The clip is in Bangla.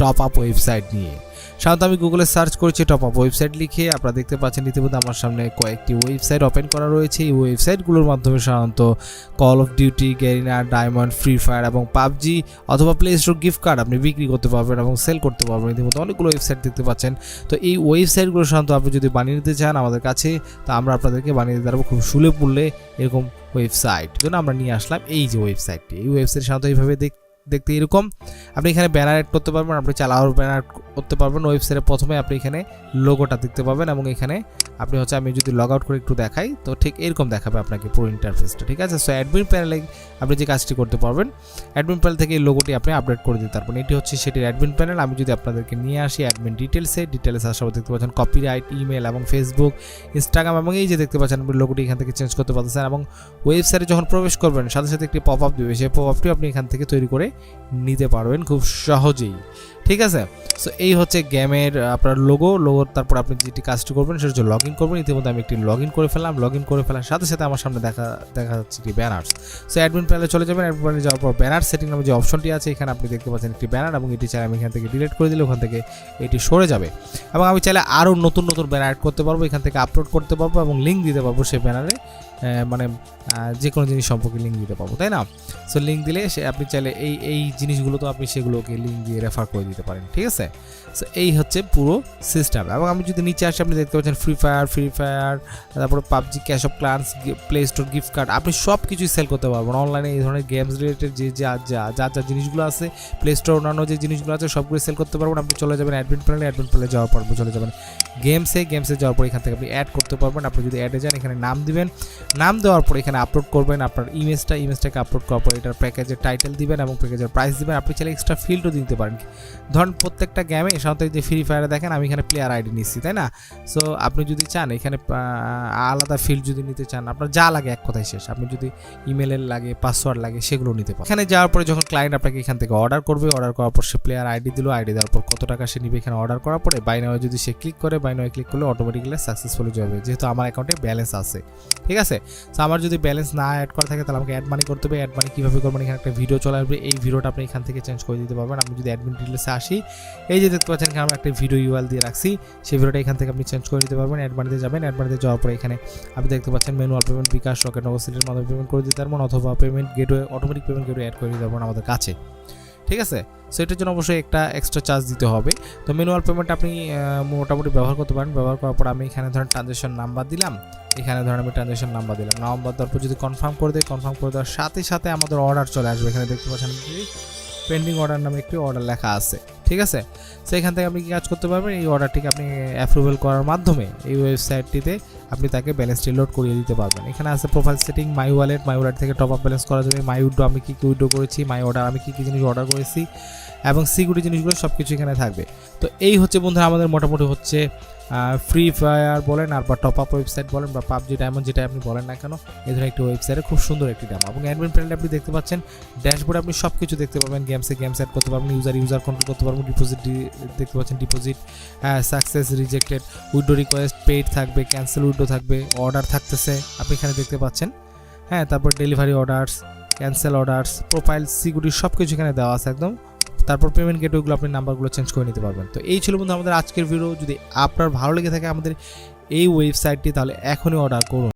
টপ আপ ওয়েবসাইট নিয়ে। সাধারণত আমি গুগলে সার্চ করেছি টপ আপ ওয়েবসাইট লিখে, আপনারা দেখতে পাচ্ছেন ইতিমধ্যে আমার সামনে কয়েকটি ওয়েবসাইট ওপেন করা রয়েছে। এই ওয়েবসাইটগুলোর মাধ্যমে সাধারণত call of duty, Garena, diamond, free fire এবং পাবজি অথবা প্লে স্টোর গিফট কার্ড আপনি বিক্রি করতে পারবেন এবং সেল করতে পারবেন। ইতিমধ্যে অনেকগুলো ওয়েবসাইট দেখতে পাচ্ছেন। তো এই ওয়েবসাইটগুলো সাধারণত আপনি যদি বানিয়ে নিতে চান আমাদের কাছে, তো আমরা আপনাদেরকে বানিয়ে দিতে পারবো খুব সুলভ মূল্যে এরকম ওয়েবসাইট। জন্য আমরা নিয়ে আসলাম এই যে ওয়েবসাইটটি। এই ওয়েবসাইট সাধারণত এইভাবে দেখতে এরকম। আপনি এখানে ব্যানার অ্যাড করতে পারবেন, আপনি চালাওয়ার ব্যানার করতে পারবেন। ওয়েবসাইটে প্রথমে আপনি এখানে লোগোটা দেখতে পাবেন এবং এখানে আপনি আমি যদি লগ আউট করে একটু দেখাই তো ঠিক এরকম দেখাবে আপনাকে পুরো ইন্টারফেসটা, ঠিক আছে। সো অ্যাডমিন প্যানেলে আপনি যে কাজটি করতে পারবেন, অ্যাডমিন প্যানেল থেকে এই লোগোটি আপনি আপডেট করে দিতে পারবেন। এটি হচ্ছে সেটির অ্যাডমিন প্যানেল। আমি যদি আপনাদেরকে নিয়ে আসি অ্যাডমিন ডিটেলসে আসার দেখতে পাচ্ছেন কপিরাইট, ইমেল এবং ফেসবুক, ইনস্টাগ্রাম এবং এই যে দেখতে পাচ্ছেন আপনি লোগোটি এখান থেকে চেঞ্জ করতে পারতেছেন এবং ওয়েবসাইটে যখন প্রবেশ করবেন সাথে সাথে একটি পপ আপ দেবে, সেই পপ আপটি আপনি এখান থেকে তৈরি করে নিতে পারবেন খুব সহজেই, ঠিক আছে। সো এই হচ্ছে গেমের আপনার লোগো। তারপর আপনি যেটি কাজটি করবেন সেটা হচ্ছে লগ ইন করবেন। ইতিমধ্যে আমি একটি লগ ইন করে ফেললাম। লগ ইন করে ফেলার সাথে সাথে আমার সামনে দেখা যাচ্ছে একটি ব্যানার্স। সো অ্যাডমিন প্যানেলে চলে যাবেন। অ্যাডমিন প্যানেলে যাওয়ার পর ব্যানার সেটিং নামে যে অপশনটি আছে এখানে আপনি দেখতে পাচ্ছেন একটি ব্যানার এবং এটি চাইলে আমি এখান থেকে ডিলিট করে দিলে ওখান থেকে এটি সরে যাবে এবং আমি চাইলে আরও নতুন নতুন ব্যানার অ্যাড করতে পারবো, এখান থেকে আপলোড করতে পারবো এবং লিঙ্ক দিতে পারবো সেই ব্যানারে, মানে যে কোনো জিনিস সম্পর্কে লিঙ্ক দিতে পারবো, তাই না। সো লিঙ্ক দিলে আপনি চাইলে এই জিনিসগুলো তো আপনি সেগুলোকে লিঙ্ক দিয়ে রেফার করে দিতে পারেন, ঠিক আছে। সো এই হচ্ছে পুরো সিস্টেম। এবং আমি যদি নিচে আসি আপনি দেখতে পাচ্ছেন ফ্রি ফায়ার, তারপরে PUBG, Clash of Clans, Play Store gift card, আপনি সব কিছুই সেল করতে পারবেন অনলাইনে। এই ধরনের গেমস রিলেটেড যা জিনিসগুলো আছে, প্লে স্টোর অন্যান্য যে জিনিসগুলো আছে সবগুলো সেল করতে পারবেন। আপনি চলে যাবেন অ্যাডমিন প্যানেলে যাওয়ার পর চলে যাবেন গেমসে যাওয়ার পর এখান থেকে আপনি অ্যাড করতে পারবেন। আপনি যদি অ্যাডে যান এখানে নাম দিবেন, নাম দেওয়ার পর এখানে আপলোড করবেন আপনার ইমেজটাকে আপলোড করার পর এটার প্যাকেজের টাইটেল দিবেন এবং প্যাকেজের প্রাইস দিবেন। আপনি চাইলে এক্সট্রা ফিল্ডও দিতে পারেন। ধরুন প্রত্যেকটা গেমে সাধারণত যে ফ্রি ফায়ারে দেখেন আমি এখানে প্লেয়ার আইডি নিচ্ছি, তাই না। সো আপনি যদি চান এখানে আলাদা ফিল্ড যদি নিতে চান, আপনার যা লাগে এক কথায় শেষ। আপনি যদি ইমেলের লাগে, পাসওয়ার্ড লাগে সেগুলো নিতে পারেন। এখানে যাওয়ার পরে যখন ক্লায়েন্ট আপনাকে এখান থেকে অর্ডার করবে, অর্ডার করার পর সে প্লেয়ার আইডি দিল, আইডি দেওয়ার পর কত টাকা সে নিবে এখানে অর্ডার করার পরে বাই নাও যদি সে ক্লিক করে, বাই নাও ক্লিক করলে অটোমেটিক্যালি সাকসেসফুলি যাবে, যেহেতু আমার অ্যাকাউন্টে ব্যালেন্স আছে, ঠিক আছে। সো আমার যদি ব্যালেন্স না অ্যাড করা থাকে তাহলে আমাকে অ্যাড মানি করতে হবে। অ্যাড মানি কীভাবে করবেন, এখানে একটা ভিডিও চলে আসবে, এই ভিডিওটা আপনি এখান থেকে চেঞ্জ করে দিতে পারবেন। আপনি যদি অ্যাডমিন ডিটেলসে আসি, এই যে দেখতে পাচ্ছেন এখানে আমরা একটা ভিডিও ইউআরএল দিয়ে রাখছি, সেই ভিডিওটা এখান থেকে আপনি চেঞ্জ করে দিতে পারবেন। অ্যাড মানিতে যাবেন, অ্যাড মানিতে যাওয়ার পরে এখানে আপনি দেখতে পাচ্ছেন ম্যানুয়াল পেমেন্ট, বিকাশ, রকেট, নগদ সিটির মাধ্যমে পেমেন্ট করে দিতে পারবেন অথবা payment gateway, automatic payment gateway add করে দিতে পারবেন আমাদের কাছে, ঠিক আছে। সো এটার জন্য অবশ্যই একটা এক্সট্রা চার্জ দিতে হবে। তো ম্যানুয়াল পেমেন্ট আপনি মোটামুটি ব্যবহার করতে পারেন। ব্যবহার করার পর আমি এখানে ধরেন ট্রানজ্যাকশন নাম্বার দিলাম, এখানে ধরেন আমি ট্রানজ্যাকশন নাম্বার দিলাম, নাম্বার দেওয়ার পর যদি কনফার্ম করে দেওয়ার সাথে সাথে আমাদের অর্ডার চলে আসবে। এখানে দেখতে পাচ্ছেন পেন্ডিং অর্ডার নামে একটি অর্ডার লেখা আছে, ঠিক আছে। সো এখান থেকে আপনি কি কাজ করতে পারবেন, এই অর্ডারটিকে আপনি অ্যাপ্রুভাল করার মাধ্যমে এই ওয়েবসাইটটিতে আপনি তাকে ব্যালেন্সটি লোড করিয়ে দিতে পারবেন। এখানে আছে প্রোফাইল সেটিং, মাই ওয়ালেট থেকে টপ আপ ব্যালেন্স করা যাবে, মাই উইড্রো আমি কী উইড্রো করেছি, মাই অর্ডার আমি কী জিনিস অর্ডার করেছি এবং সিকিউরিটি জিনিসগুলো সব কিছু এখানে থাকবে। তো এই হচ্ছে বন্ধুরা আমাদের মোটামুটি হচ্ছে ফ্রি ফায়ার বলেন আর বা টপ আপ ওয়েবসাইট বলেন বা পাবজি, ডায়মন্ড, যেটা আপনি বলেন না কেন, এই ধরনের একটি ওয়েবসাইটে খুব সুন্দর একটি ডাম। এবং অ্যাডমিন প্যানেলে আপনি দেখতে পাচ্ছেন ড্যাশবোর্ডে আপনি সব কিছু দেখতে পাবেন। গেমস অ্যাড করতে পারবেন, ইউজার কন্ট্রোল করতে পারবেন, ডিপোজিট দেখতে পাচ্ছেন, deposit success, rejected, withdraw request, paid থাকবে, ক্যান্সেল উইড্রো থাকবে, অর্ডার থাকতেছে আপনি এখানে দেখতে পাচ্ছেন, হ্যাঁ। তারপর delivery orders, cancel orders, profile, security সব কিছু এখানে দেওয়া আছে একদম। তারপর পেমেন্ট গেটওয়েগুলো আপনি নাম্বারগুলো চেঞ্জ করে নিতে পারবেন। তো এই ছিল বন্ধু আমাদের আজকের ভিডিও। যদি আপনার ভালো লেগে থাকে আমাদের এই ওয়েবসাইটটি তাহলে এখনই অর্ডার করুন।